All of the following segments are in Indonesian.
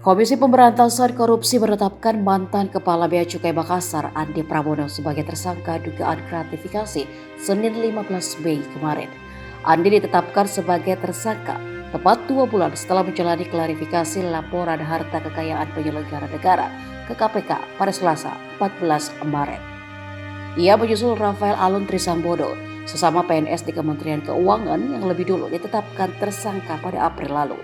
Komisi Pemberantasan Korupsi menetapkan mantan Kepala Bea Cukai Makassar Andi Pramono sebagai tersangka dugaan gratifikasi Senin 15 Mei kemarin. Andi ditetapkan sebagai tersangka tepat 2 bulan setelah menjalani klarifikasi laporan harta kekayaan penyelenggara negara ke KPK pada Selasa 14 Maret. Ia menyusul Rafael Alun Trisambodo, sesama PNS di Kementerian Keuangan yang lebih dulu ditetapkan tersangka pada April lalu.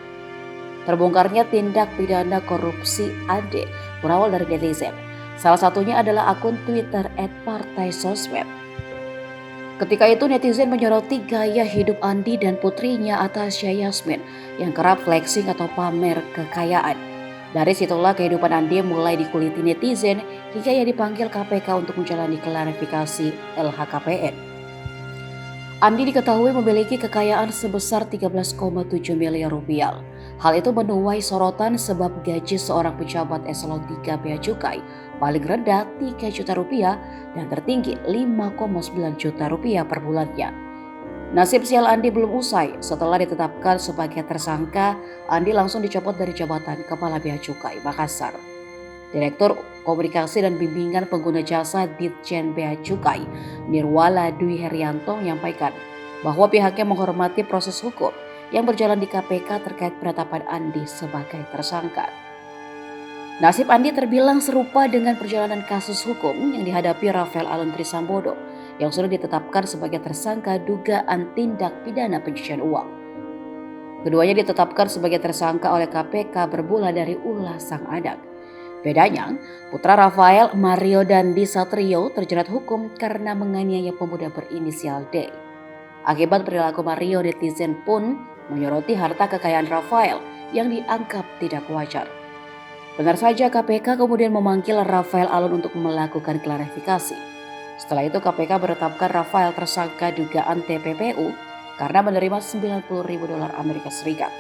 Terbongkarnya tindak pidana korupsi Ade berawal dari netizen. Salah satunya adalah akun Twitter @partaisosmed. Ketika itu netizen menyoroti gaya hidup Andi dan putrinya Atasya Yasmin yang kerap flexing atau pamer kekayaan. Dari situlah kehidupan Andi mulai dikuliti netizen hingga ia dipanggil KPK untuk menjalani klarifikasi LHKPN. Andi diketahui memiliki kekayaan sebesar 13,7 miliar rupiah. Hal itu menuai sorotan sebab gaji seorang pejabat eselon 3 Bea Cukai paling rendah 3 juta rupiah dan tertinggi 5,9 juta rupiah per bulannya. Nasib sial Andi belum usai. Setelah ditetapkan sebagai tersangka, Andi langsung dicopot dari jabatan Kepala Bea Cukai Makassar. Direktur Komunikasi dan Bimbingan Pengguna Jasa Ditjen Bea Cukai, Nirwala Dwi Herianto menyampaikan bahwa pihaknya menghormati proses hukum yang berjalan di KPK terkait penetapan Andi sebagai tersangka. Nasib Andi terbilang serupa dengan perjalanan kasus hukum yang dihadapi Rafael Alun Trisambodo yang sudah ditetapkan sebagai tersangka dugaan tindak pidana pencucian uang. Keduanya ditetapkan sebagai tersangka oleh KPK bermula dari ulah sang anak. Bedanya, putra Rafael, Mario Dandi Satrio terjerat hukum karena menganiaya pemuda berinisial D. Akibat perilaku Mario, netizen pun menyoroti harta kekayaan Rafael yang dianggap tidak wajar. Benar saja KPK kemudian memanggil Rafael Alun untuk melakukan klarifikasi. Setelah itu KPK menetapkan Rafael tersangka dugaan TPPU karena menerima $90.000 Amerika Serikat.